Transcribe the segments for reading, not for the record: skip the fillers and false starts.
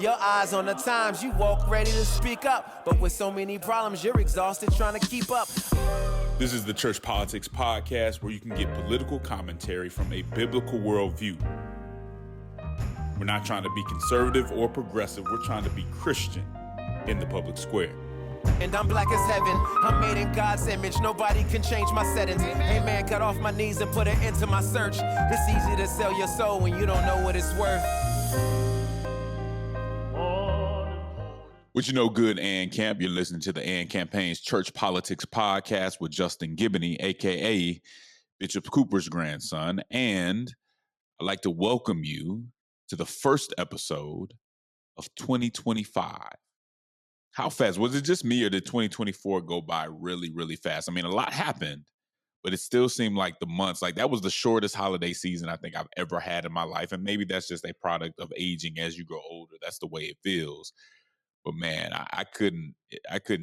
Your eyes on the times, you walk ready to speak up. But with so many problems, you're exhausted trying to keep up. This is the Church Politics Podcast, where you can get political commentary from a biblical worldview. We're not trying to be conservative or progressive. We're trying to be Christian in the public square. And I'm black as heaven. I'm made in God's image. Nobody can change my settings. Hey man, cut off my knees and put an end to my search. It's easy to sell your soul when you don't know what it's worth. What you know, good Ann Camp? You're listening to the Ann Campaign's Church Politics Podcast with Justin Giboney, a.k.a. Bishop Cooper's grandson. And I'd like to welcome you to the first episode of 2025. How fast? Was it just me, or did 2024 go by really, really fast? I mean, a lot happened, but it still seemed like the months, like that was the shortest holiday season I think I've ever had in my life. And maybe that's just a product of aging as you grow older. That's the way it feels. But man, I couldn't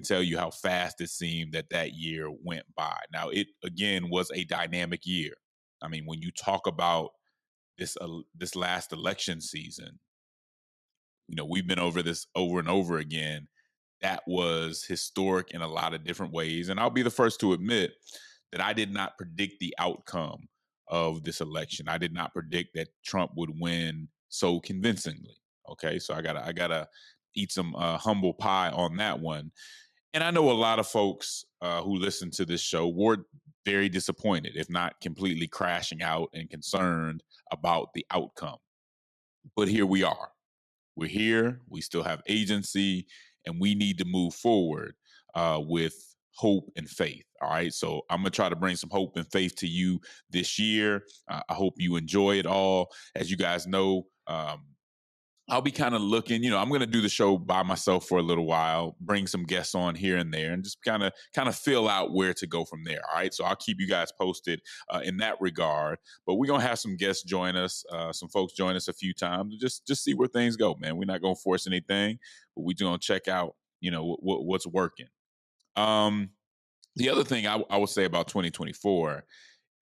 tell you how fast it seemed that year went by. Now, it again was a dynamic year. I mean, when you talk about this last election season, you know, we've been over this over and over again. That was historic in a lot of different ways. And I'll be the first to admit that I did not predict the outcome of this election. I did not predict that Trump would win so convincingly. Okay, so I gotta eat some humble pie on that one. And I know a lot of folks who listen to this show were very disappointed, if not completely crashing out and concerned about the outcome. But here we are. We're here. We still have agency, and we need to move forward with hope and faith. All right. So I'm going to try to bring some hope and faith to you this year. I hope you enjoy it all. As you guys know, I'll be kind of looking, you know, I'm going to do the show by myself for a little while, bring some guests on here and there, and just kind of feel out where to go from there. All right. So I'll keep you guys posted in that regard. But we're going to have some guests join us, some folks join us a few times, just see where things go, man. We're not going to force anything, but we're going to check out, you know, what's working. The other thing I would say about 2024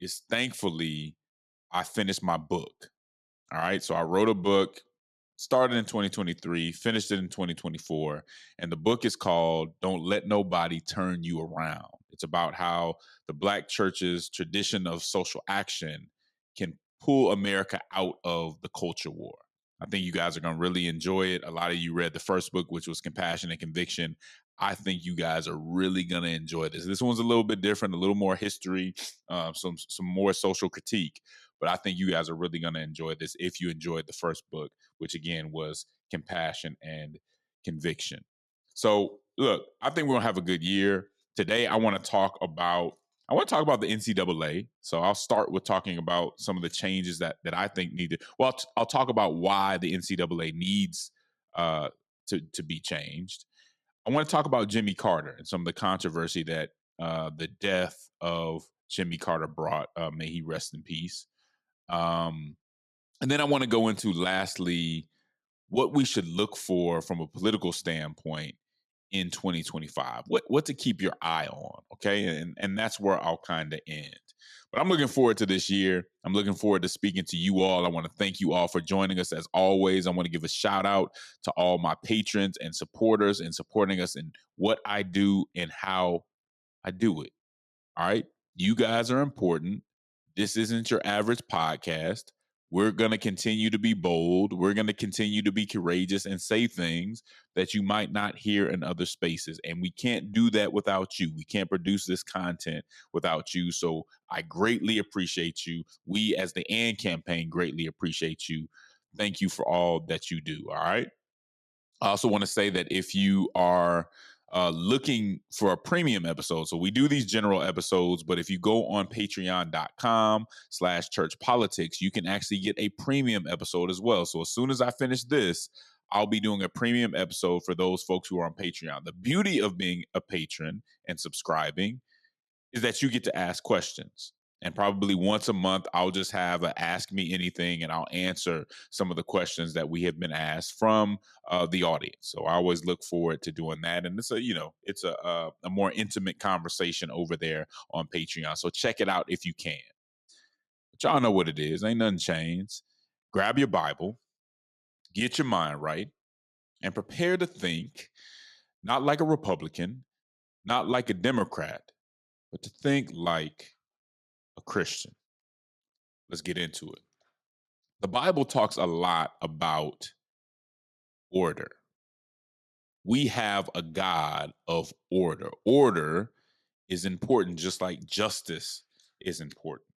is, thankfully, I finished my book. All right. So I wrote a book. Started in 2023, finished it in 2024, and the book is called Don't Let Nobody Turn You Around. It's about how the Black church's tradition of social action can pull America out of the culture war. I think you guys are going to really enjoy it. A lot of you read the first book, which was Compassion and Conviction. I think you guys are really going to enjoy this. This one's a little bit different, a little more history, some more social critique. But I think you guys are really going to enjoy this if you enjoyed the first book, which again was Compassion and Conviction. So look, I think we're going to have a good year. Today, I want to talk about the NCAA. So I'll start with talking about some of the changes that I think needed. Well, I'll talk about why the NCAA needs to be changed. I want to talk about Jimmy Carter and some of the controversy that the death of Jimmy Carter brought. May he rest in peace. And then I want to go into, lastly, what we should look for from a political standpoint in 2025, what to keep your eye on. Okay. And that's where I'll kind of end. But I'm looking forward to this year. I'm looking forward to speaking to you all. I want to thank you all for joining us. As always, I want to give a shout out to all my patrons and supporters and supporting us in what I do and how I do it. All right. You guys are important. This isn't your average podcast. We're going to continue to be bold. We're going to continue to be courageous and say things that you might not hear in other spaces. And we can't do that without you. We can't produce this content without you. So I greatly appreciate you. We, as the AND campaign, greatly appreciate you. Thank you for all that you do. All right. I also want to say that if you are looking for a premium episode, so we do these general episodes, but if you go on patreon.com/churchpolitics, you can actually get a premium episode as well. So as soon as I finish this, I'll be doing a premium episode for those folks who are on Patreon. The beauty of being a patron and subscribing is that you get to ask questions. And probably once a month, I'll just have a Ask Me Anything, and I'll answer some of the questions that we have been asked from the audience. So I always look forward to doing that. And it's a more intimate conversation over there on Patreon. So check it out if you can. But y'all know what it is. Ain't nothing changed. Grab your Bible, get your mind right, and prepare to think not like a Republican, not like a Democrat, but to think like a Christian. Let's get into it. The Bible talks a lot about order. We have a God of order. Order is important, just like justice is important.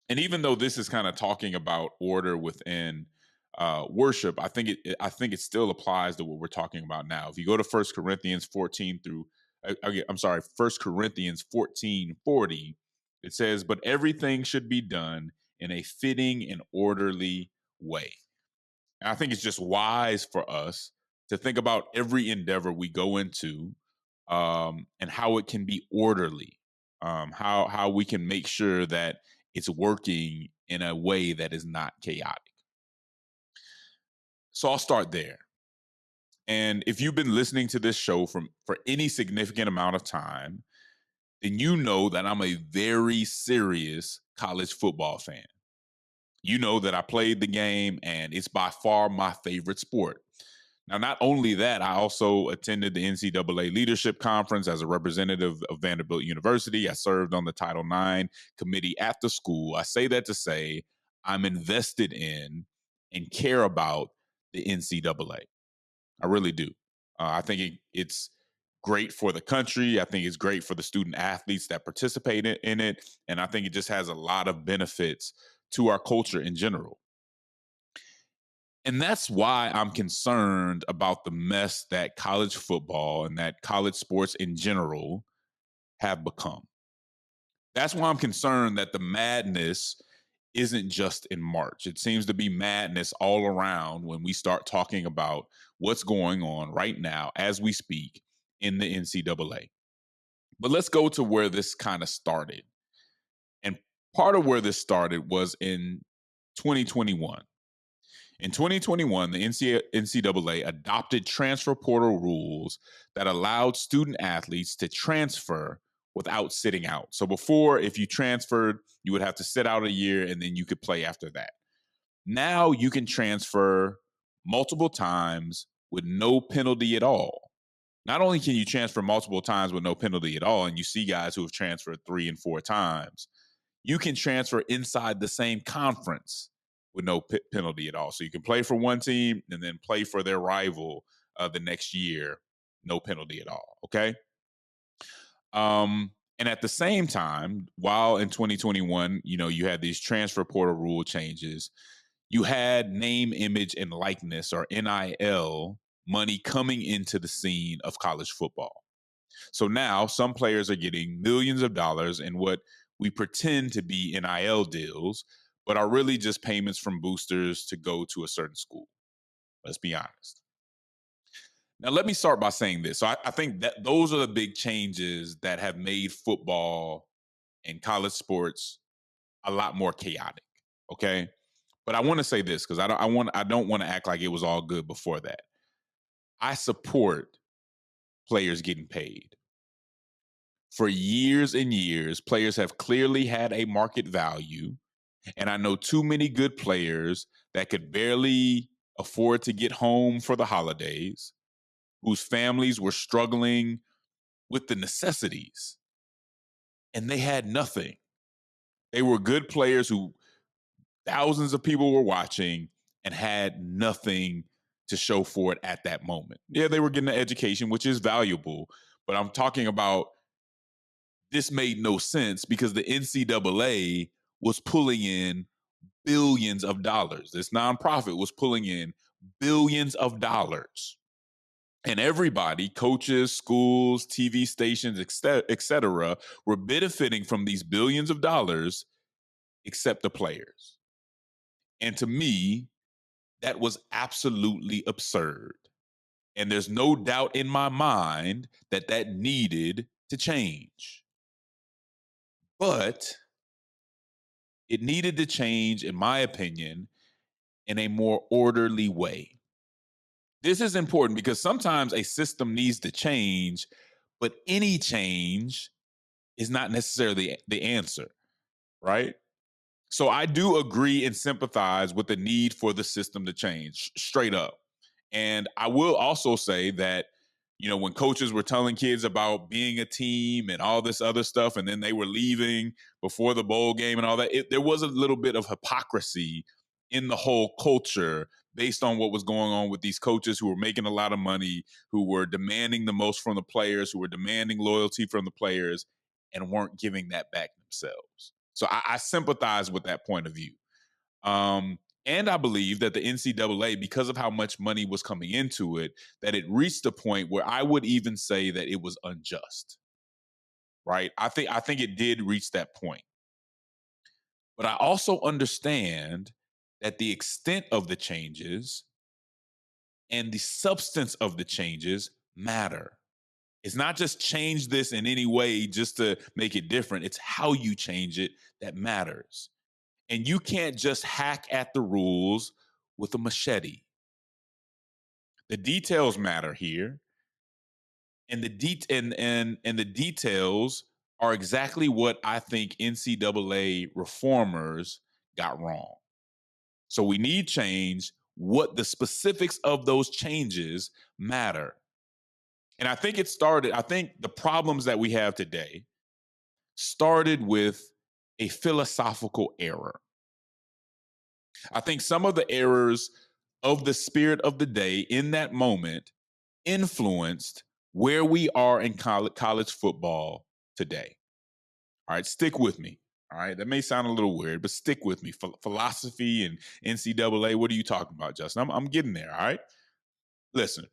And even though this is kind of talking about order within worship, I think it still applies to what we're talking about now. If you go to 1 Corinthians 14 through, I'm sorry, 1 Corinthians 14:40, it says, "But everything should be done in a fitting and orderly way." And I think it's just wise for us to think about every endeavor we go into, and how it can be orderly, how we can make sure that it's working in a way that is not chaotic. So I'll start there. And if you've been listening to this show for any significant amount of time, then you know that I'm a very serious college football fan. You know that I played the game and it's by far my favorite sport. Now, not only that, I also attended the NCAA Leadership Conference as a representative of Vanderbilt University. I served on the Title IX committee at the school. I say that to say I'm invested in and care about the NCAA. I really do. I think it's great for the country. I think it's great for the student athletes that participate in it. And I think it just has a lot of benefits to our culture in general. And that's why I'm concerned about the mess that college football and that college sports in general have become. That's why I'm concerned that the madness isn't just in March. It seems to be madness all around when we start talking about what's going on right now as we speak in the NCAA. But let's go to where this kind of started. And part of where this started was in 2021. In 2021, the NCAA adopted transfer portal rules that allowed student athletes to transfer without sitting out. So before, if you transferred, you would have to sit out a year and then you could play after that. Now you can transfer multiple times with no penalty at all. Not only can you transfer multiple times with no penalty at all, and you see guys who have transferred 3 and 4 times, you can transfer inside the same conference with no penalty at all. So you can play for one team and then play for their rival the next year, no penalty at all. Okay. And at the same time, while in 2021, you had these transfer portal rule changes, you had name, image, and likeness, or NIL, money coming into the scene of college football. So now some players are getting millions of dollars in what we pretend to be NIL deals, but are really just payments from boosters to go to a certain school. Let's be honest. Now, let me start by saying this. So I think that those are the big changes that have made football and college sports a lot more chaotic. Okay. But I want to say this because I don't want to act like it was all good before that. I support players getting paid. For years and years, players have clearly had a market value. And I know too many good players that could barely afford to get home for the holidays, whose families were struggling with the necessities, and they had nothing. They were good players who thousands of people were watching and had nothing to show for it at that moment. Yeah, they were getting an education, which is valuable, but I'm talking about this made no sense because the NCAA was pulling in billions of dollars. This nonprofit was pulling in billions of dollars. And everybody, coaches, schools, TV stations, et cetera, were benefiting from these billions of dollars, except the players. And to me, that was absolutely absurd. And there's no doubt in my mind that that needed to change. But it needed to change, in my opinion, in a more orderly way. This is important because sometimes a system needs to change, but any change is not necessarily the answer, right? So I do agree and sympathize with the need for the system to change straight up. And I will also say that, when coaches were telling kids about being a team and all this other stuff, and then they were leaving before the bowl game and all that, there was a little bit of hypocrisy in the whole culture based on what was going on with these coaches who were making a lot of money, who were demanding the most from the players, who were demanding loyalty from the players, and weren't giving that back themselves. So I sympathize with that point of view. And I believe that the NCAA, because of how much money was coming into it, that it reached a point where I would even say that it was unjust. Right? I think it did reach that point. But I also understand that the extent of the changes and the substance of the changes matter. It's not just change this in any way just to make it different. It's how you change it that matters. And you can't just hack at the rules with a machete. The details matter here. And the details are exactly what I think NCAA reformers got wrong. So we need change. What the specifics of those changes matter. And I think the problems that we have today started with a philosophical error. I think some of the errors of the spirit of the day in that moment influenced where we are in college football today. All right, stick with me. All right, that may sound a little weird, but stick with me. Philosophy and NCAA, what are you talking about, Justin? I'm getting there, all right? Listen,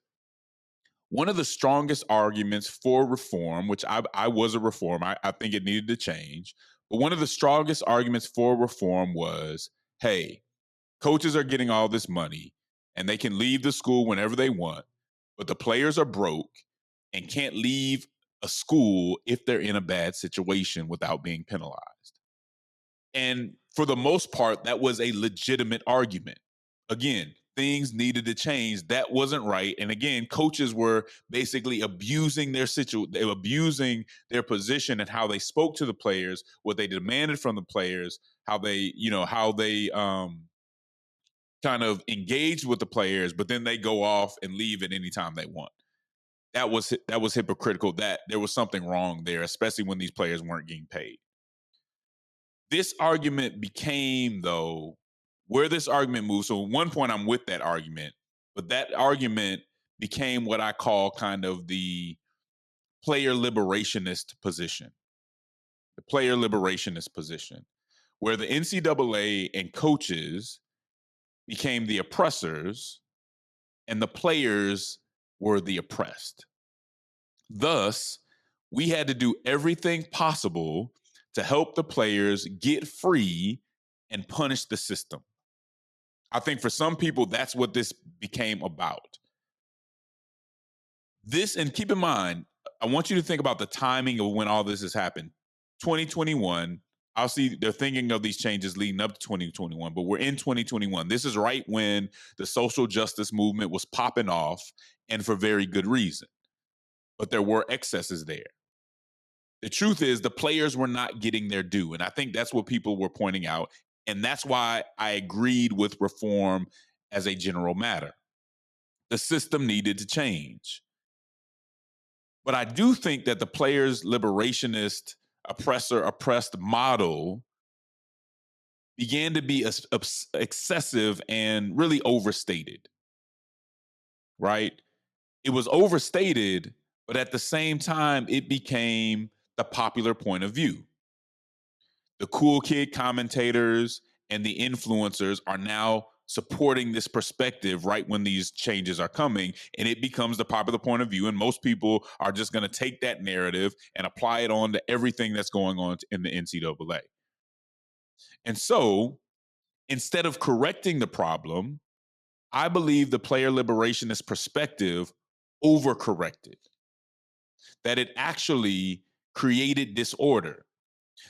one of the strongest arguments for reform, which I was a reform, I think it needed to change, but one of the strongest arguments for reform was, hey, coaches are getting all this money and they can leave the school whenever they want, but the players are broke and can't leave a school if they're in a bad situation without being penalized. And for the most part, that was a legitimate argument. Again, things needed to change. That wasn't right. And again, coaches were basically abusing their situation. They were abusing their position and how they spoke to the players, what they demanded from the players, how they kind of engaged with the players, but then they go off and leave at any time they want. That was hypocritical. That there was something wrong there, especially when these players weren't getting paid. This argument became, though, where this argument moved. So at one point I'm with that argument, but that argument became what I call kind of the player liberationist position. The player liberationist position, where the NCAA and coaches became the oppressors and the players were the oppressed. Thus, we had to do everything possible to help the players get free and punish the system. I think for some people, that's what this became about. This, and keep in mind, I want you to think about the timing of when all this has happened. 2021, obviously they're thinking of these changes leading up to 2021, but we're in 2021. This is right when the social justice movement was popping off, and for very good reason. But there were excesses there. The truth is the players were not getting their due. And I think that's what people were pointing out. And that's why I agreed with reform as a general matter. The system needed to change. But I do think that the players' liberationist, oppressor-oppressed model began to be excessive and really overstated, right? It was overstated, but at the same time, it became the popular point of view. The cool kid commentators and the influencers are now supporting this perspective right when these changes are coming, and it becomes the popular point of view, and most people are just going to take that narrative and apply it on to everything that's going on in the NCAA. And so, instead of correcting the problem, I believe the player liberationist perspective overcorrected, that it actually created disorder,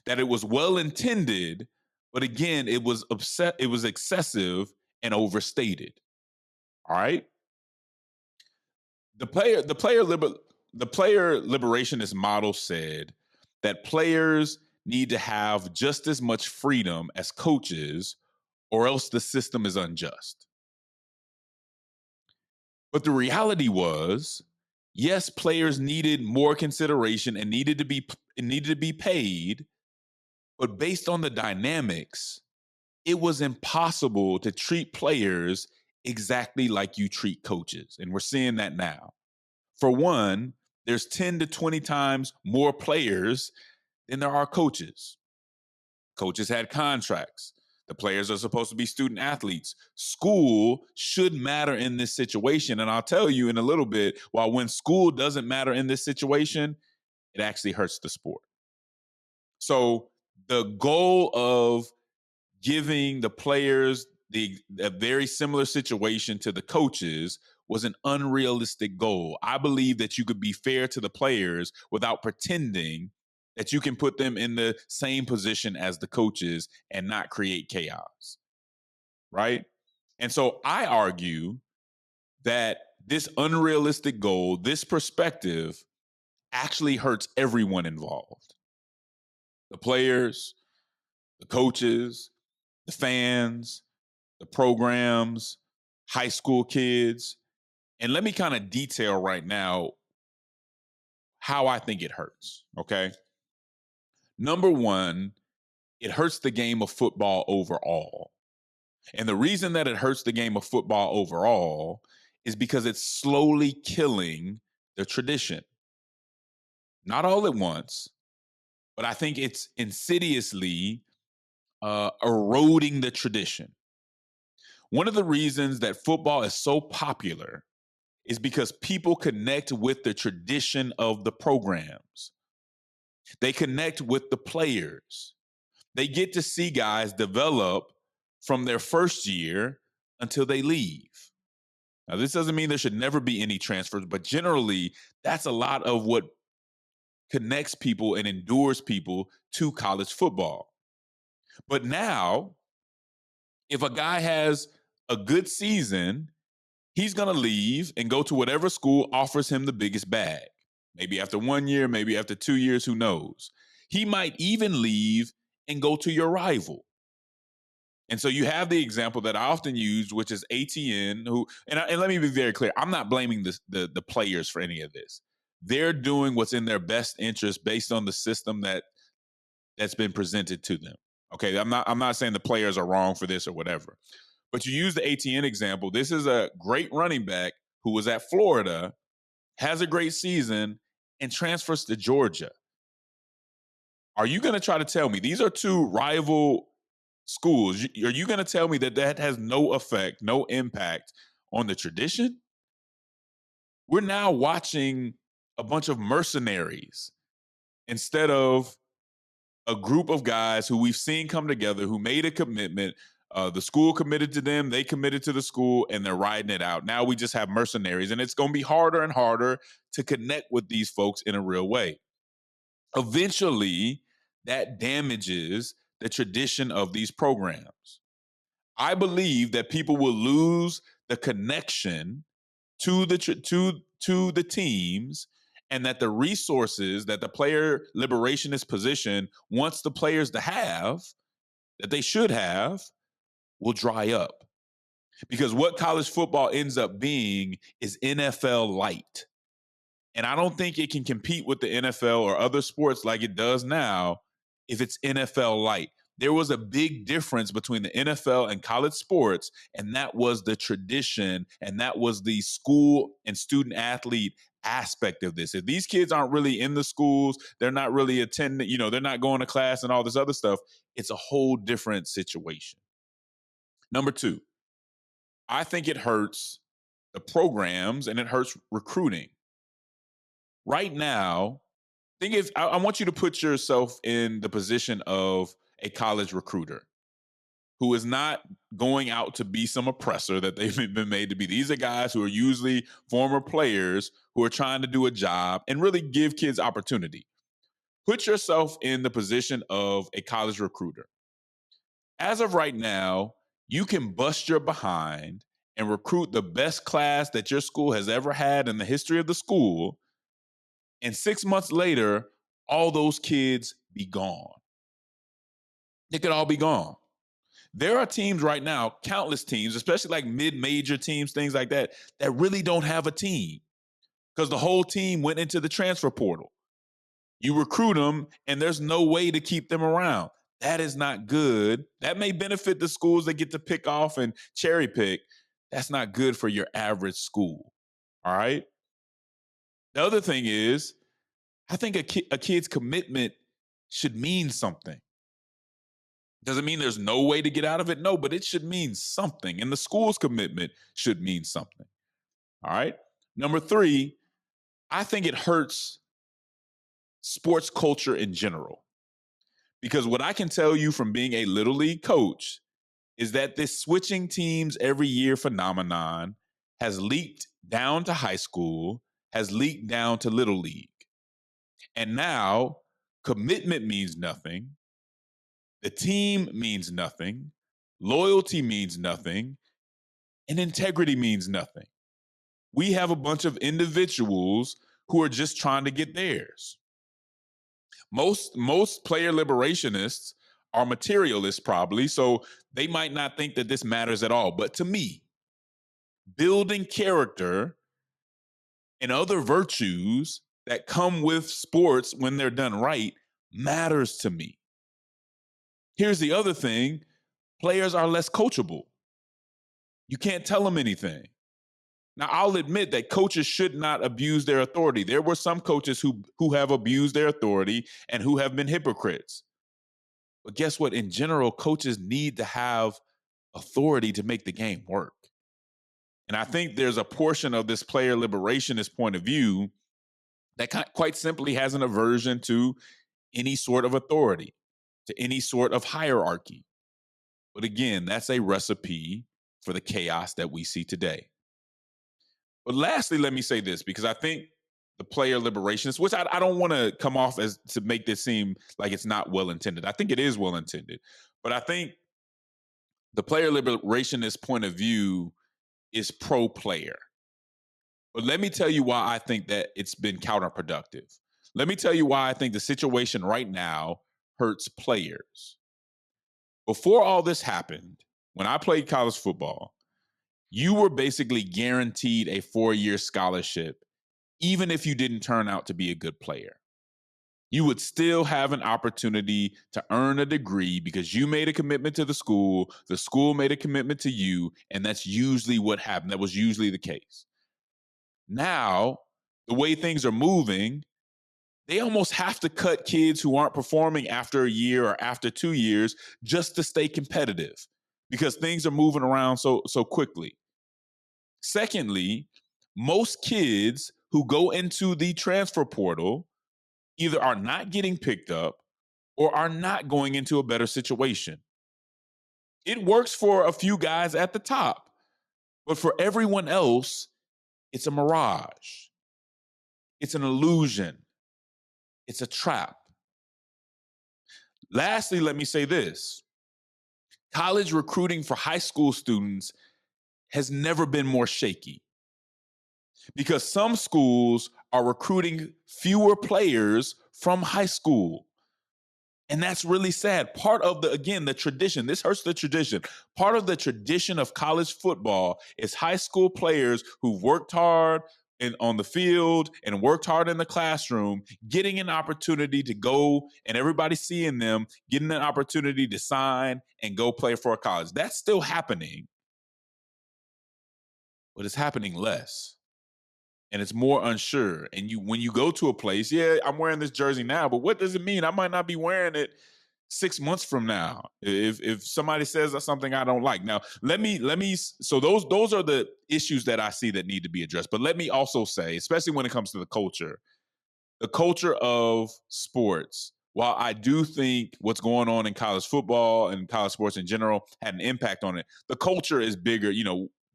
that it was well intended, but again, it was excessive and overstated. All right. The player liberationist model said that players need to have just as much freedom as coaches, or else the system is unjust. But the reality was, yes, players needed more consideration and needed to be paid, but based on the dynamics, it was impossible to treat players exactly like you treat coaches. And we're seeing that now. For one, there's 10 to 20 times more players than there are coaches. Coaches had contracts. The players are supposed to be student athletes. School should matter in this situation. And I'll tell you in a little bit, while when school doesn't matter in this situation, it actually hurts the sport. So the goal of giving the players a very similar situation to the coaches was an unrealistic goal. I believe that you could be fair to the players without pretending that you can put them in the same position as the coaches and not create chaos, right? And so I argue that this unrealistic goal, this perspective, actually hurts everyone involved. The players, the coaches, the fans, the programs, high school kids. And let me kind of detail right now how I think it hurts, okay? Number one, it hurts the game of football overall. And the reason that it hurts the game of football overall is because it's slowly killing the tradition. Not all at once, but I think it's insidiously eroding the tradition. One of the reasons that football is so popular is because people connect with the tradition of the programs. They connect with the players. They get to see guys develop from their first year until they leave. Now, this doesn't mean there should never be any transfers, but generally, that's a lot of what connects people and endures people to college football. But now, if a guy has a good season, he's going to leave and go to whatever school offers him the biggest bag. Maybe after 1 year, maybe after 2 years, who knows? He might even leave and go to your rival. And so you have the example that I often use, which is ATN, who, and let me be very clear, I'm not blaming the players for any of this. They're doing what's in their best interest based on the system that's been presented to them. Okay, I'm not saying the players are wrong for this or whatever. But you use the ATN example. This is a great running back who was at Florida, has a great season, and transfers to Georgia. Are you going to try to tell me these are two rival schools? Are you going to tell me that has no effect, no impact on the tradition? We're now watching a bunch of mercenaries instead of a group of guys who we've seen come together, who made a commitment. The school committed to them, they committed to the school, and they're riding it out. Now we just have mercenaries, and it's going to be harder and harder to connect with these folks in a real way. Eventually, that damages the tradition of these programs. I believe that people will lose the connection to the teams, and that the resources that the player liberationist position wants the players to have, that they should have, will dry up. Because what college football ends up being is NFL light. And I don't think it can compete with the NFL or other sports like it does now if it's NFL light. There was a big difference between the NFL and college sports, and that was the tradition, and that was the school and student athlete aspect of this. If these kids aren't really in the schools, they're not really attending, they're not going to class and all this other stuff, it's a whole different situation. Number two, I think it hurts the programs and it hurts recruiting. Right now, I want you to put yourself in the position of a college recruiter who is not going out to be some oppressor that they've been made to be. These are guys who are usually former players who are trying to do a job and really give kids opportunity. Put yourself in the position of a college recruiter. As of right now, you can bust your behind and recruit the best class that your school has ever had in the history of the school. And 6 months later, all those kids be gone. They could all be gone. There are teams right now, countless teams, especially like mid-major teams, things like that, that really don't have a team because the whole team went into the transfer portal. You recruit them, and there's no way to keep them around. That is not good. That may benefit the schools that get to pick off and cherry pick. That's not good for your average school. All right. The other thing is, I think a kid's commitment should mean something. Doesn't mean there's no way to get out of it. No, but it should mean something. And the school's commitment should mean something. All right. Number 3, I think it hurts sports culture in general. Because what I can tell you from being a Little League coach is that this switching teams every year phenomenon has leaked down to high school, has leaked down to Little League. And now commitment means nothing. The team means nothing. Loyalty means nothing. And integrity means nothing. We have a bunch of individuals who are just trying to get theirs. Most player liberationists are materialists probably, so they might not think that this matters at all. But to me, building character and other virtues that come with sports when they're done right matters to me. Here's the other thing. Players are less coachable. You can't tell them anything. Now, I'll admit that coaches should not abuse their authority. There were some coaches who have abused their authority and who have been hypocrites. But guess what? In general, coaches need to have authority to make the game work. And I think there's a portion of this player liberationist point of view that quite simply has an aversion to any sort of authority, to any sort of hierarchy. But again, that's a recipe for the chaos that we see today. But lastly, let me say this, because I think the player liberationists, which I don't want to come off as to make this seem like it's not well-intended. I think it is well-intended. But I think the player liberationist point of view is pro-player. But let me tell you why I think that it's been counterproductive. Let me tell you why I think the situation right now hurts players. Before all this happened, when I played college football, you were basically guaranteed a 4-year scholarship, even if you didn't turn out to be a good player. You would still have an opportunity to earn a degree because you made a commitment to the school made a commitment to you, and that's usually what happened. That was usually the case. Now, the way things are moving, they almost have to cut kids who aren't performing after a year or after 2 years just to stay competitive because things are moving around so quickly. Secondly, most kids who go into the transfer portal either are not getting picked up or are not going into a better situation. It works for a few guys at the top, but for everyone else, it's a mirage. It's an illusion. It's a trap. Lastly, let me say this. College recruiting for high school students has never been more shaky because some schools are recruiting fewer players from high school. And that's really sad. Part of the tradition, this hurts the tradition. Part of the tradition of college football is high school players who've worked hard on the field and worked hard in the classroom, getting an opportunity to go and everybody seeing them, getting an opportunity to sign and go play for a college. That's still happening, but it's happening less. And it's more unsure. And when you go to a place, yeah, I'm wearing this jersey now, but what does it mean? I might not be wearing it 6 months from now if somebody says something I don't like. Now, so those are the issues that I see that need to be addressed. But let me also say, especially when it comes to the culture of sports, while I do think what's going on in college football and college sports in general had an impact on it, the culture is bigger.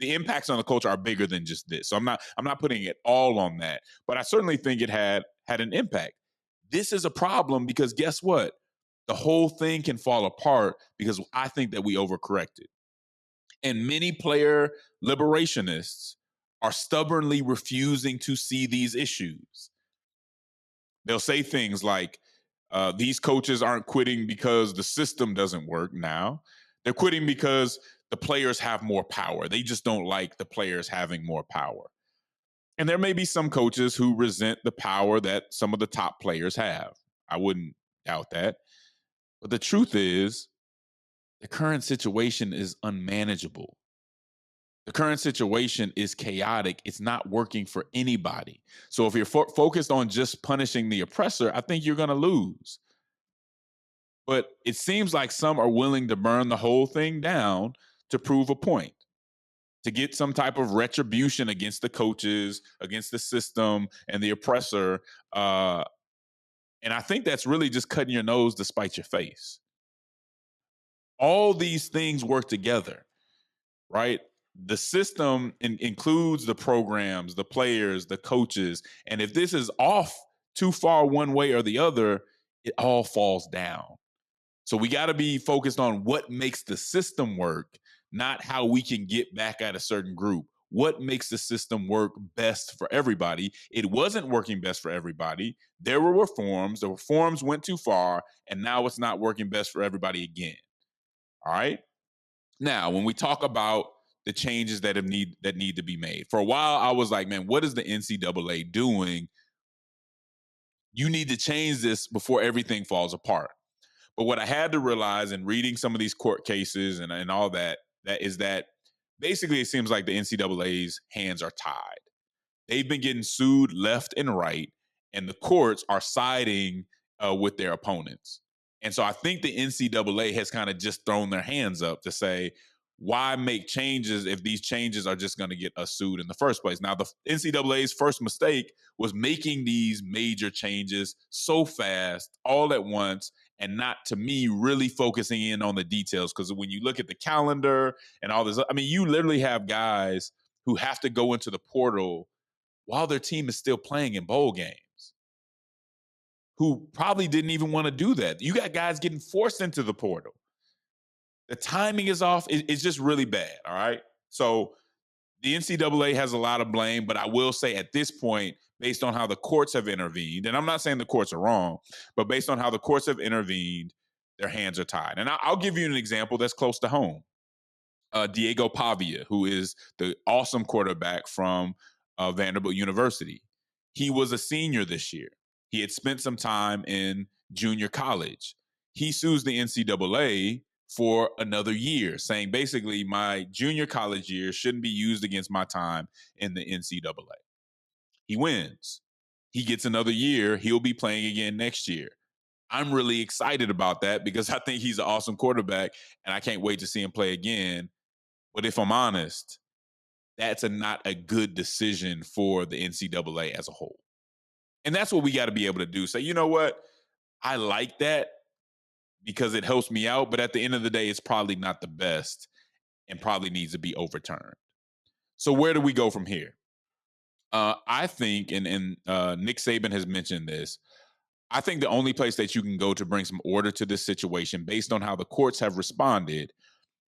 The impacts on the culture are bigger than just this. So I'm not putting it all on that, but I certainly think it had an impact. This is a problem because guess what? The whole thing can fall apart because I think that we overcorrected. And many player liberationists are stubbornly refusing to see these issues. They'll say things like, these coaches aren't quitting because the system doesn't work now. They're quitting because the players have more power. They just don't like the players having more power. And there may be some coaches who resent the power that some of the top players have. I wouldn't doubt that. But the truth is, the current situation is unmanageable. The current situation is chaotic. It's not working for anybody. So if you're focused on just punishing the oppressor, I think you're going to lose. But it seems like some are willing to burn the whole thing down to prove a point, to get some type of retribution against the coaches, against the system, and the oppressor. And I think that's really just cutting your nose to spite your face. All these things work together, right? The system includes the programs, the players, the coaches. And if this is off too far one way or the other, it all falls down. So we got to be focused on what makes the system work, not how we can get back at a certain group. What makes the system work best for everybody? It wasn't working best for everybody. There were reforms. The reforms went too far, and now it's not working best for everybody again. All right? Now, when we talk about the changes that need to be made, for a while I was like, man, what is the NCAA doing? You need to change this before everything falls apart. But what I had to realize in reading some of these court cases and all that is that basically it seems like the NCAA's hands are tied. They've been getting sued left and right, and the courts are siding with their opponents. And so I think the NCAA has kind of just thrown their hands up to say, why make changes if these changes are just going to get us sued in the first place? Now, the NCAA's first mistake was making these major changes so fast, all at once, and not, to me, really focusing in on the details. Because when you look at the calendar and all this, I mean, you literally have guys who have to go into the portal while their team is still playing in bowl games, who probably didn't even want to do that. You got guys getting forced into the portal. The timing is off. It's just really bad, all right? So the NCAA has a lot of blame, but I will say at this point, based on how the courts have intervened, and I'm not saying the courts are wrong, but based on how the courts have intervened, their hands are tied. And I'll give you an example that's close to home. Diego Pavia, who is the awesome quarterback from Vanderbilt University. He was a senior this year. He had spent some time in junior college. He sues the NCAA for another year, saying basically my junior college year shouldn't be used against my time in the NCAA. He wins. He gets another year. He'll be playing again next year. I'm really excited about that because I think he's an awesome quarterback, and I can't wait to see him play again. But if I'm honest, that's not a good decision for the NCAA as a whole. And that's what we got to be able to do. Say, you know what? I like that because it helps me out. But at the end of the day, it's probably not the best and probably needs to be overturned. So where do we go from here? I think, and Nick Saban has mentioned this, I think the only place that you can go to bring some order to this situation based on how the courts have responded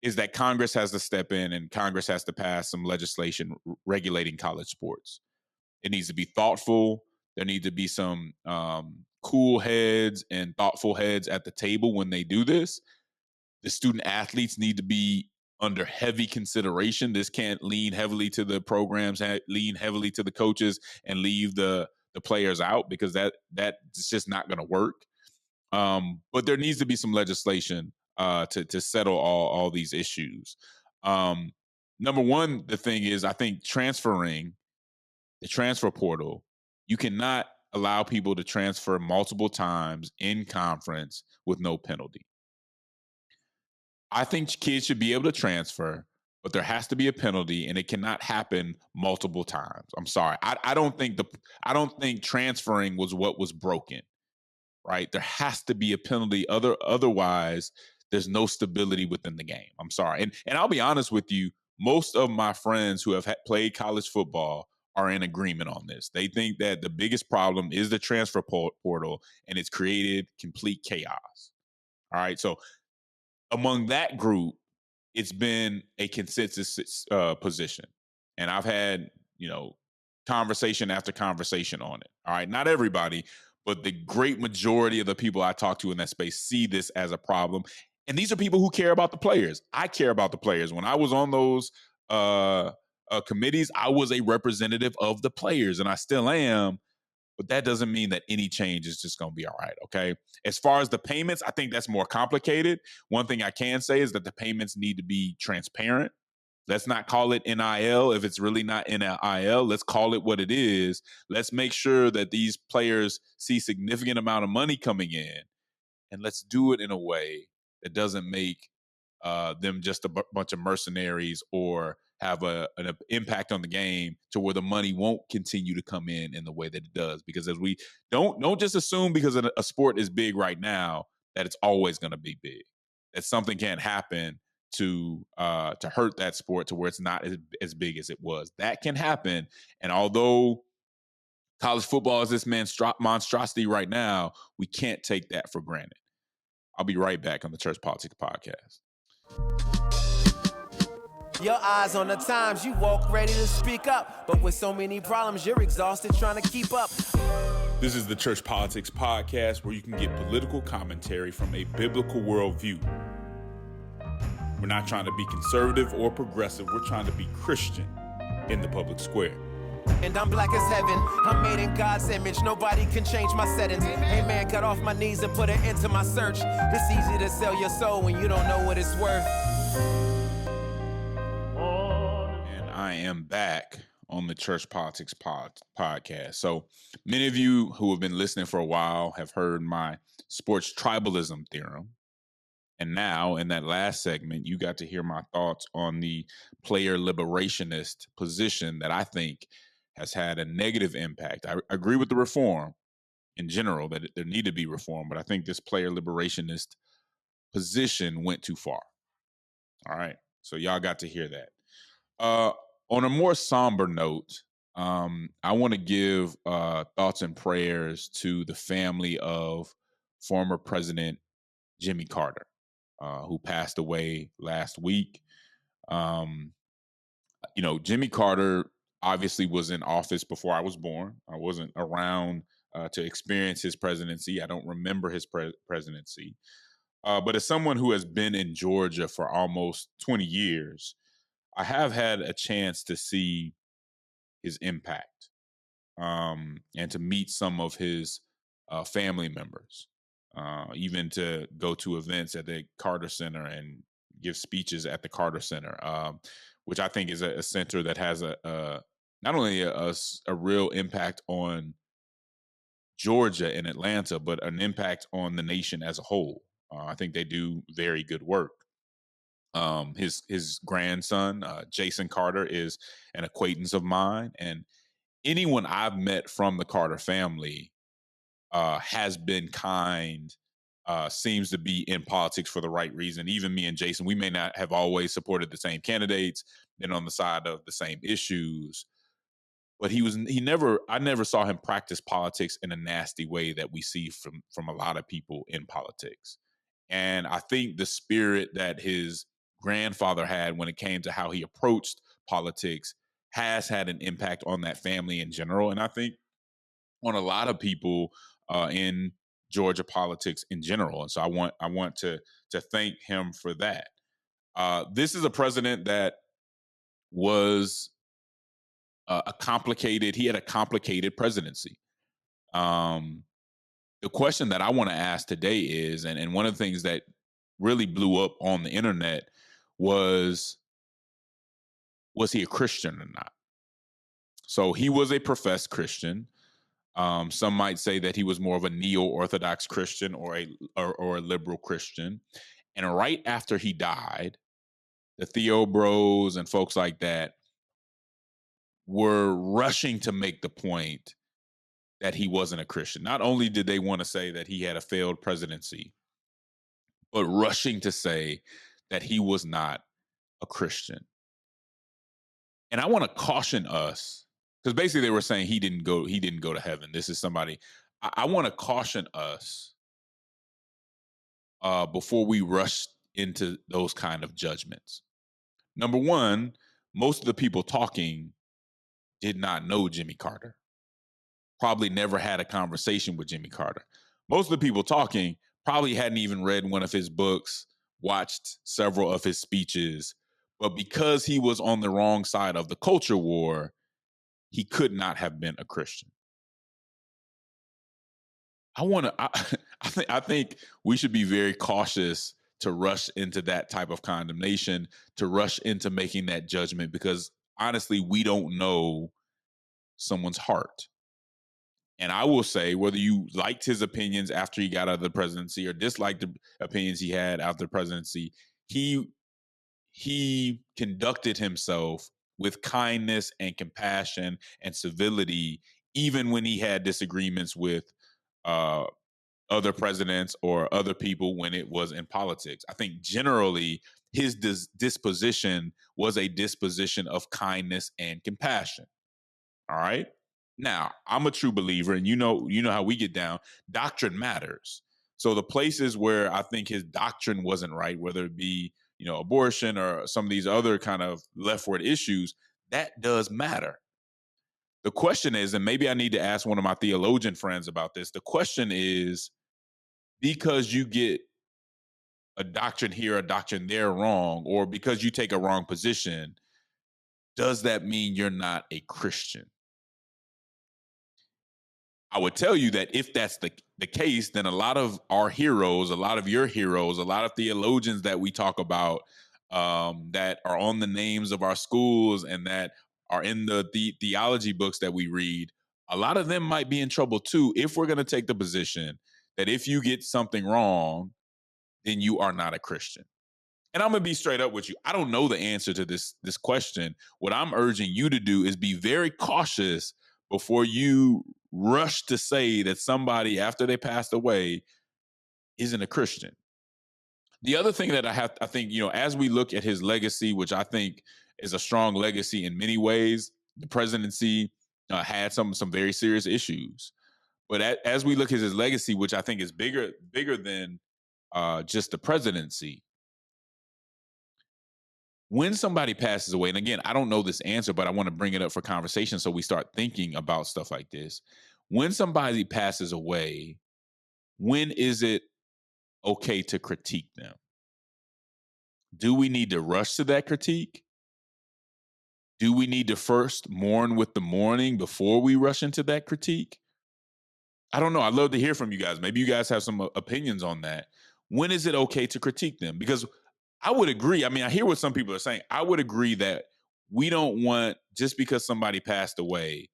is that Congress has to step in and Congress has to pass some legislation regulating college sports. It needs to be thoughtful. There need to be some cool heads and thoughtful heads at the table when they do this. The student athletes need to be under heavy consideration. This can't lean heavily to the programs, lean heavily to the coaches, and leave the players out because that's just not going to work. But there needs to be some legislation to settle all these issues. Number one, the thing is, I think transferring the transfer portal, you cannot allow people to transfer multiple times in conference with no penalty. I think kids should be able to transfer, but there has to be a penalty, and it cannot happen multiple times. I'm sorry. I don't think transferring was what was broken. Right? There has to be a penalty. Otherwise, there's no stability within the game. I'm sorry. And I'll be honest with you, most of my friends who have played college football are in agreement on this. They think that the biggest problem is the transfer portal, and it's created complete chaos. All right. So among that group, it's been a consensus position. And I've had, conversation after conversation on it. All right. Not everybody, but the great majority of the people I talk to in that space see this as a problem. And these are people who care about the players. I care about the players. When I was on those committees, I was a representative of the players, and I still am. But that doesn't mean that any change is just going to be all right, okay? As far as the payments, I think that's more complicated. One thing I can say is that the payments need to be transparent. Let's not call it NIL if it's really not NIL. Let's call it what it is. Let's make sure that these players see significant amount of money coming in, and let's do it in a way that doesn't make them just a bunch of mercenaries or have an impact on the game to where the money won't continue to come in the way that it does. Because as we don't just assume because a sport is big right now that it's always going to be big. That something can't happen to hurt that sport to where it's not as big as it was. That can happen, and although college football is this monstrosity right now, we can't take that for granted. I'll be right back on the Church Politics Podcast. Your eyes on the times, you walk ready to speak up. But with so many problems, you're exhausted trying to keep up. This is the Church Politics Podcast, where you can get political commentary from a biblical worldview. We're not trying to be conservative or progressive. We're trying to be Christian in the public square. And I'm black as heaven. I'm made in God's image. Nobody can change my settings. Hey man, got off my knees and put an end to my search. It's easy to sell your soul when you don't know what it's worth. And I am back on the Church Politics Podcast. So many of you who have been listening for a while have heard my sports tribalism theorem. And now, in that last segment, you got to hear my thoughts on the player liberationist position that I think has had a negative impact. I agree with the reform in general, that there need to be reform, but I think this player liberationist position went too far. All right, so y'all got to hear that. On a more somber note, I want to give thoughts and prayers to the family of former President Jimmy Carter, who passed away last week. Jimmy Carter obviously was in office before I was born. I wasn't around to experience his presidency. I don't remember his presidency. But as someone who has been in Georgia for almost 20 years, I have had a chance to see his impact and to meet some of his family members. Even to go to events at the Carter Center and give speeches at the Carter Center, which I think is a center that has not only a real impact on Georgia and Atlanta, but an impact on the nation as a whole. I think they do very good work. His grandson, Jason Carter, is an acquaintance of mine, and anyone I've met from the Carter family has been kind, seems to be in politics for the right reason. Even me and Jason, we may not have always supported the same candidates, been on the side of the same issues, but I never saw him practice politics in a nasty way that we see from a lot of people in politics. And I think the spirit that his grandfather had when it came to how he approached politics has had an impact on that family in general. And I think on a lot of people in Georgia politics in general. And so I want to thank him for that. This is a president that was he had a complicated presidency. The question that I want to ask today is, and one of the things that really blew up on the internet was he a Christian or not? So he was a professed Christian. Some might say that he was more of a neo-Orthodox Christian or a liberal Christian. And right after he died, the Theo Bros and folks like that were rushing to make the point that he wasn't a Christian. Not only did they want to say that he had a failed presidency, but rushing to say that he was not a Christian. And I want to caution us, because basically they were saying he didn't go to heaven. This is somebody. I want to caution us before we rush into those kind of judgments. Number one, most of the people talking did not know Jimmy Carter. Probably never had a conversation with Jimmy Carter. Most of the people talking probably hadn't even read one of his books, watched several of his speeches, but because he was on the wrong side of the culture war, he could not have been a Christian. I think we should be very cautious to rush into that type of condemnation, to rush into making that judgment, because honestly, we don't know someone's heart. And I will say, whether you liked his opinions after he got out of the presidency or disliked the opinions he had after the presidency, he conducted himself with kindness and compassion and civility, even when he had disagreements with uh, other presidents or other people when it was in politics. I think generally his disposition was a disposition of kindness and compassion. All right. Now, I'm a true believer, and you know how we get down. Doctrine matters. So the places where I think his doctrine wasn't right, whether it be, abortion or some of these other kind of leftward issues, that does matter. The question is, and maybe I need to ask one of my theologian friends about this. The question is, because you get a doctrine here, a doctrine there wrong, or because you take a wrong position, does that mean you're not a Christian? I would tell you that if that's the case, then a lot of our heroes, a lot of your heroes, a lot of theologians that we talk about, that are on the names of our schools and that are in the theology books that we read, a lot of them might be in trouble too if we're going to take the position that if you get something wrong, then you are not a Christian. And I'm going to be straight up with you. I don't know the answer to this question. What I'm urging you to do is be very cautious before you rush to say that somebody after they passed away isn't a Christian. The other thing that I think, as we look at his legacy, which I think is a strong legacy in many ways, the presidency had some very serious issues. But as we look at his legacy, which I think is bigger than just the presidency, when somebody passes away, and again, I don't know this answer, but I want to bring it up for conversation so we start thinking about stuff like this. When somebody passes away, when is it okay to critique them? Do we need to rush to that critique? Do we need to first mourn with the mourning before we rush into that critique? I don't know. I'd love to hear from you guys. Maybe you guys have some opinions on that. When is it okay to critique them? Because I would agree. I mean, I hear what some people are saying. I would agree that we don't want, just because somebody passed away,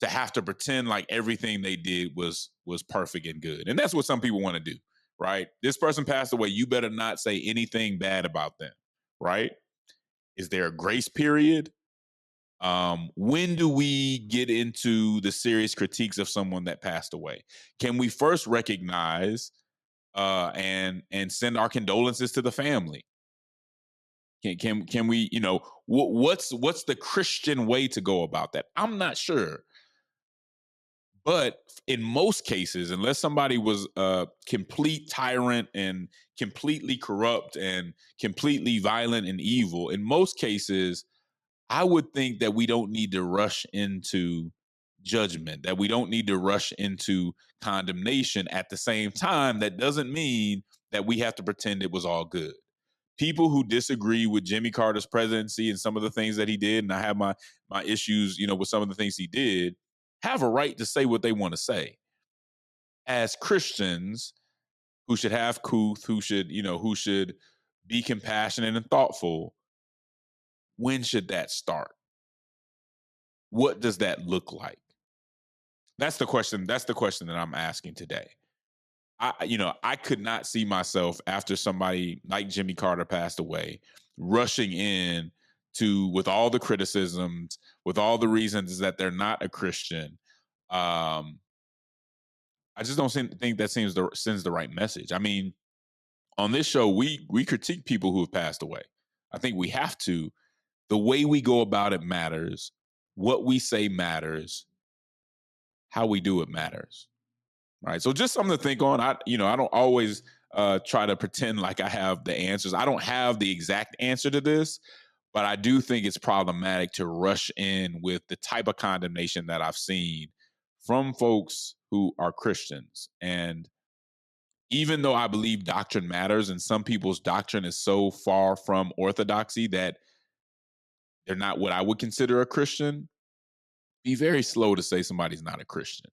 to have to pretend like everything they did was perfect and good. And that's what some people want to do, right? This person passed away. You better not say anything bad about them, right? Is there a grace period? When do we get into the serious critiques of someone that passed away? Can we first recognize and send our condolences to the family? Can we, what's the Christian way to go about that? I'm not sure. But in most cases, unless somebody was a complete tyrant and completely corrupt and completely violent and evil, in most cases, I would think that we don't need to rush into judgment, that we don't need to rush into condemnation. At the same time, that doesn't mean that we have to pretend it was all good. People who disagree with Jimmy Carter's presidency and some of the things that he did, and I have my issues, with some of the things he did, have a right to say what they want to say. As Christians who should have couth, who should be compassionate and thoughtful, when should that start? What does that look like? That's the question. That's the question that I'm asking today. I could not see myself after somebody like Jimmy Carter passed away, rushing in to, with all the criticisms, with all the reasons that they're not a Christian. I just don't think that sends the right message. I mean, on this show, we critique people who have passed away. I think we have to. The way we go about it matters. What we say matters. How we do it matters. Right. So just something to think on. I don't always try to pretend like I have the answers. I don't have the exact answer to this, but I do think it's problematic to rush in with the type of condemnation that I've seen from folks who are Christians. And even though I believe doctrine matters and some people's doctrine is so far from orthodoxy that they're not what I would consider a Christian, be very slow to say somebody's not a Christian.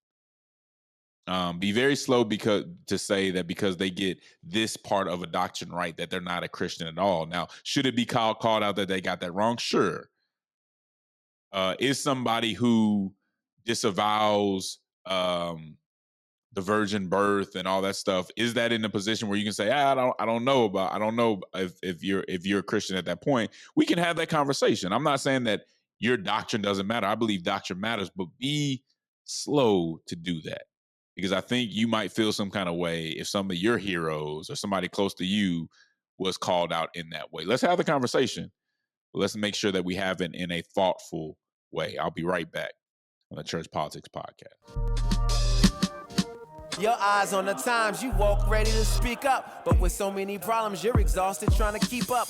Be very slow to say that because they get this part of a doctrine right that they're not a Christian at all. Now, should it be called out that they got that wrong? Sure. Is somebody who disavows the virgin birth and all that stuff, is that in a position where you can say, I don't know if you're a Christian at that point? We can have that conversation. I'm not saying that your doctrine doesn't matter. I believe doctrine matters, but be slow to do that, because I think you might feel some kind of way if some of your heroes or somebody close to you was called out in that way. Let's have the conversation, but let's make sure that we have it in a thoughtful way. I'll be right back on the Church Politics Podcast. Your eyes on the times, you walk ready to speak up. But with so many problems, you're exhausted trying to keep up.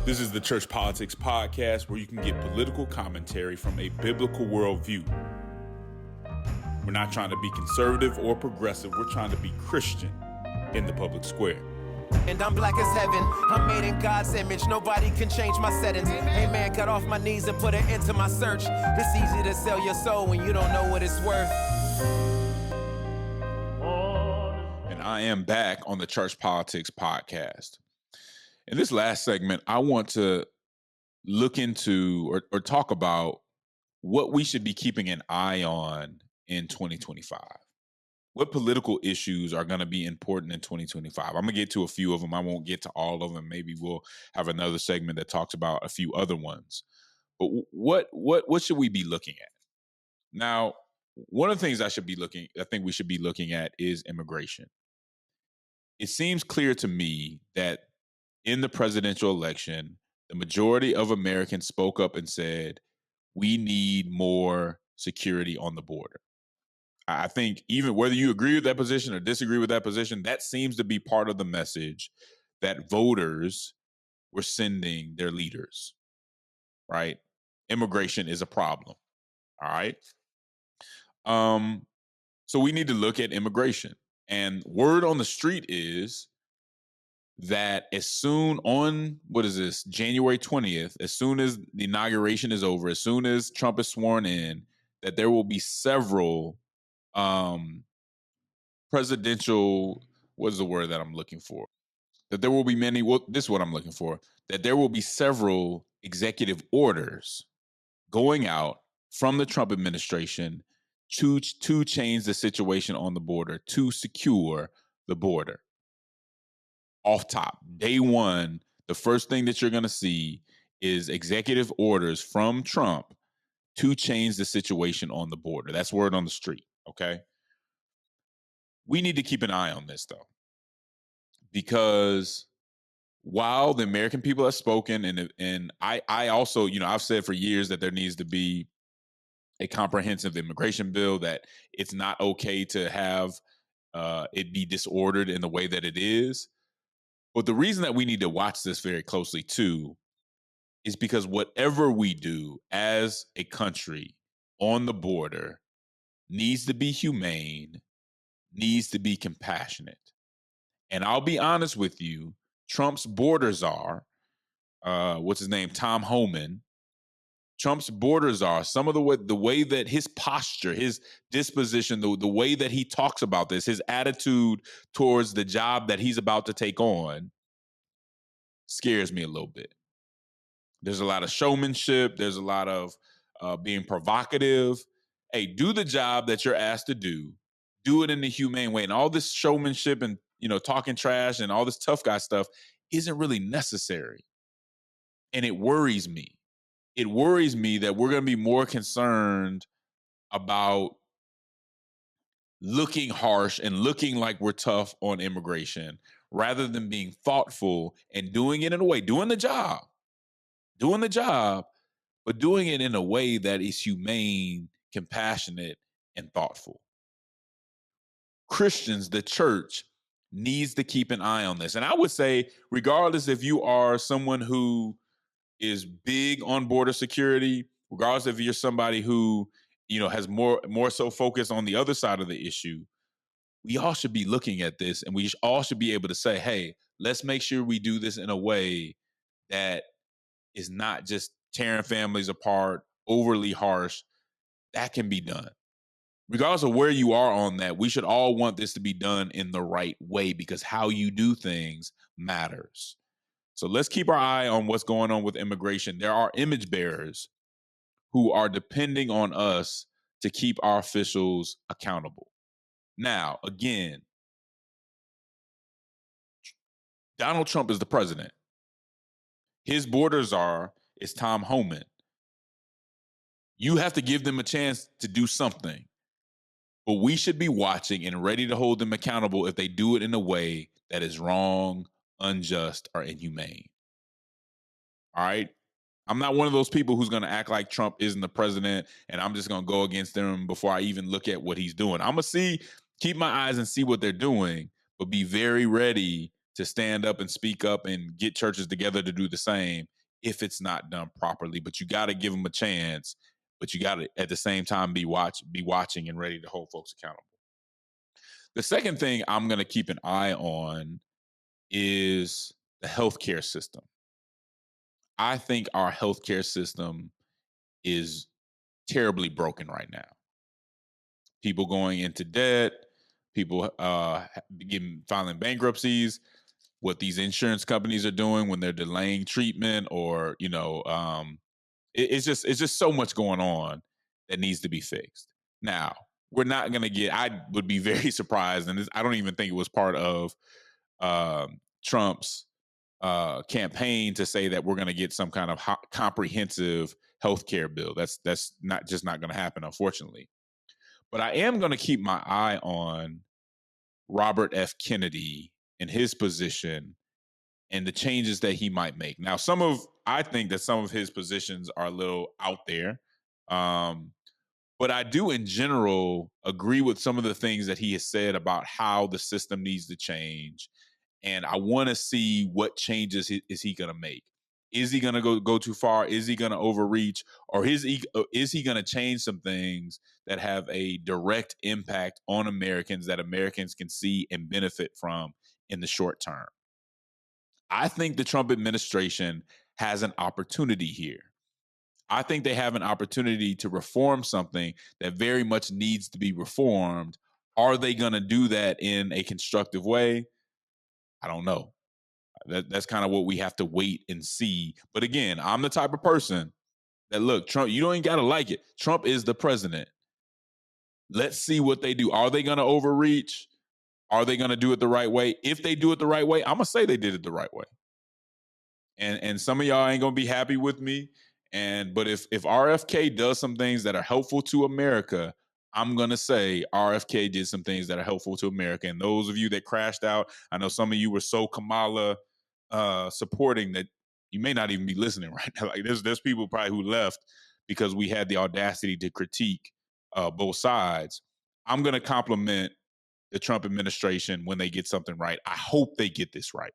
This is the Church Politics Podcast, where you can get political commentary from a biblical worldview. We're not trying to be conservative or progressive. We're trying to be Christian in the public square. And I'm black as heaven. I'm made in God's image. Nobody can change my settings. Hey man, got off my knees and put an end to my search. It's easy to sell your soul when you don't know what it's worth. I am back on the Church Politics Podcast. In this last segment, I want to look into or talk about what we should be keeping an eye on in 2025. What political issues are going to be important in 2025? I'm going to get to a few of them. I won't get to all of them. Maybe we'll have another segment that talks about a few other ones. But what should we be looking at? Now, one of the things I think we should be looking at is immigration. It seems clear to me that in the presidential election, the majority of Americans spoke up and said, we need more security on the border. I think even whether you agree with that position or disagree with that position, that seems to be part of the message that voters were sending their leaders, right? Immigration is a problem, all right? So we need to look at immigration. And word on the street is that as soon on, January 20th, as soon as the inauguration is over, as soon as Trump is sworn in, that there will be several presidential, what is the word that I'm looking for? That there will be this is what I'm looking for, that there will be several executive orders going out from the Trump administration to change the situation on the border, to secure the border. Off top, day one, the first thing that you're going to see is executive orders from Trump to change the situation on the border. That's word on the street, okay? We need to keep an eye on this, though, because while the American people have spoken, and I also, I've said for years that there needs to be a comprehensive immigration bill, that it's not okay to have it be disordered in the way that it is. But the reason that we need to watch this very closely too is because whatever we do as a country on the border needs to be humane, needs to be compassionate. And I'll be honest with you, Trump's border czar, what's his name, Tom Homan, Trump's border czar, some of the way that his posture, his disposition, the way that he talks about this, his attitude towards the job that he's about to take on scares me a little bit. There's a lot of showmanship. There's a lot of being provocative. Hey, do the job that you're asked to do. Do it in a humane way. And all this showmanship and, talking trash and all this tough guy stuff isn't really necessary. And it worries me. It worries me that we're going to be more concerned about looking harsh and looking like we're tough on immigration rather than being thoughtful and doing it in a way, doing the job, but doing it in a way that is humane, compassionate, and thoughtful. Christians, the church, needs to keep an eye on this. And I would say, regardless if you are someone who is big on border security, regardless if you're somebody who, has more so focused on the other side of the issue, we all should be looking at this, and we all should be able to say, hey, let's make sure we do this in a way that is not just tearing families apart, overly harsh. That can be done. Regardless of where you are on that, we should all want this to be done in the right way, because how you do things matters. So let's keep our eye on what's going on with immigration. There are image bearers who are depending on us to keep our officials accountable. Now, again, Donald Trump is the president. His border czar is Tom Homan. You have to give them a chance to do something. But we should be watching and ready to hold them accountable if they do it in a way that is wrong, unjust, or inhumane. All right? I'm not one of those people who's going to act like Trump isn't the president and I'm just going to go against him before I even look at what he's doing. I'm going to keep my eyes and see what they're doing, but be very ready to stand up and speak up and get churches together to do the same if it's not done properly. But you got to give them a chance, but you got to at the same time be watching and ready to hold folks accountable. The second thing I'm going to keep an eye on is the healthcare system. I think our healthcare system is terribly broken right now. People going into debt, people filing bankruptcies, what these insurance companies are doing when they're delaying treatment, or it's just so much going on that needs to be fixed. Now, we're not going to get, I would be very surprised, and I don't even think it was part of Trump's campaign to say that we're going to get some kind of comprehensive healthcare bill. That's not going to happen, unfortunately. But I am going to keep my eye on Robert F. Kennedy and his position and the changes that he might make. Now, I think that some of his positions are a little out there. But I do, in general, agree with some of the things that he has said about how the system needs to change. And I want to see what changes is he going to make. Is he going to go too far? Is he going to overreach? Or is he going to change some things that have a direct impact on Americans that Americans can see and benefit from in the short term? I think the Trump administration has an opportunity here. I think they have an opportunity to reform something that very much needs to be reformed. Are they going to do that in a constructive way? I don't know. That's kind of what we have to wait and see. But again, I'm the type of person that, look, Trump, you don't even got to like it. Trump is the president. Let's see what they do. Are they going to overreach? Are they going to do it the right way? If they do it the right way, I'm going to say they did it the right way. And some of y'all ain't going to be happy with me. But if RFK does some things that are helpful to America, I'm going to say RFK did some things that are helpful to America. And those of you that crashed out, I know some of you were so Kamala supporting that you may not even be listening right now. Like there's people probably who left because we had the audacity to critique both sides. I'm going to compliment the Trump administration when they get something right. I hope they get this right.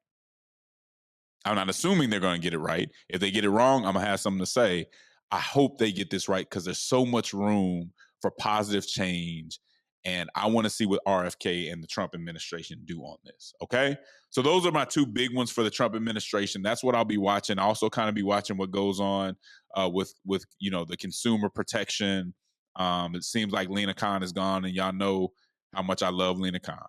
I'm not assuming they're going to get it right. If they get it wrong, I'm going to have something to say. I hope they get this right because there's so much room for positive change. And I want to see what RFK and the Trump administration do on this. Okay. So those are my two big ones for the Trump administration. That's what I'll be watching. I also kind of be watching what goes on with the consumer protection. It seems like Lena Khan is gone, and y'all know how much I love Lena Khan.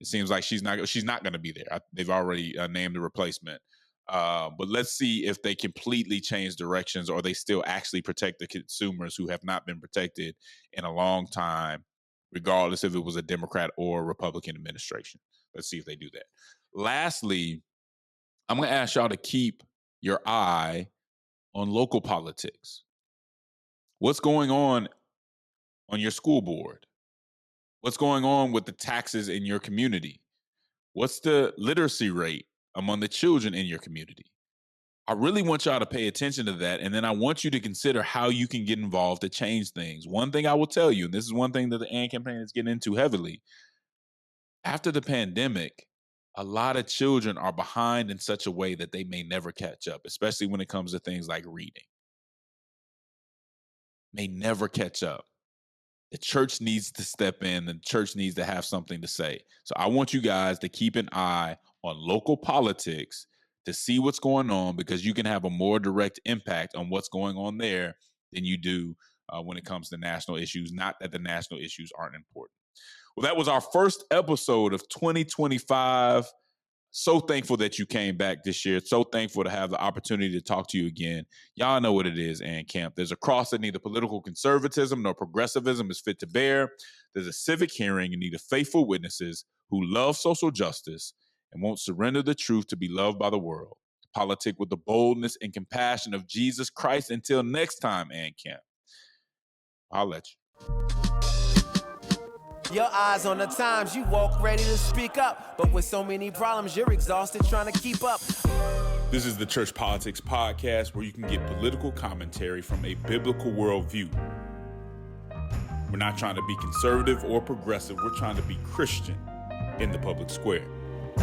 It seems like she's not going to be there. They've already named a replacement. But let's see if they completely change directions or they still actually protect the consumers who have not been protected in a long time, regardless if it was a Democrat or Republican administration. Let's see if they do that. Lastly, I'm going to ask y'all to keep your eye on local politics. What's going on your school board? What's going on with the taxes in your community? What's the literacy rate among the children in your community? I really want y'all to pay attention to that. And then I want you to consider how you can get involved to change things. One thing I will tell you, and this is one thing that the AND campaign is getting into heavily. After the pandemic, a lot of children are behind in such a way that they may never catch up, especially when it comes to things like reading. May never catch up. The church needs to step in. The church needs to have something to say. So I want you guys to keep an eye on local politics to see what's going on, because you can have a more direct impact on what's going on there than you do when it comes to national issues. Not that the national issues aren't important. Well, that was our first episode of 2025. So thankful that you came back this year. So thankful to have the opportunity to talk to you again. Y'all know what it is, AND Camp. There's a cross that neither political conservatism nor progressivism is fit to bear. There's a civic hearing in need of faithful witnesses who love social justice and won't surrender the truth to be loved by the world. Politic with the boldness and compassion of Jesus Christ. Until next time, AND Camp. I'll let you. Your eyes on the times, you walk ready to speak up. But with so many problems, you're exhausted trying to keep up. This is the Church Politics Podcast, where you can get political commentary from a biblical worldview. We're not trying to be conservative or progressive. We're trying to be Christian in the public square.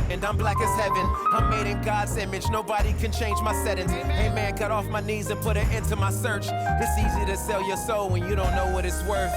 And I'm black as heaven. I'm made in God's image. Nobody can change my settings. Amen. Got off my knees and put an end to my search. It's easy to sell your soul when you don't know what it's worth.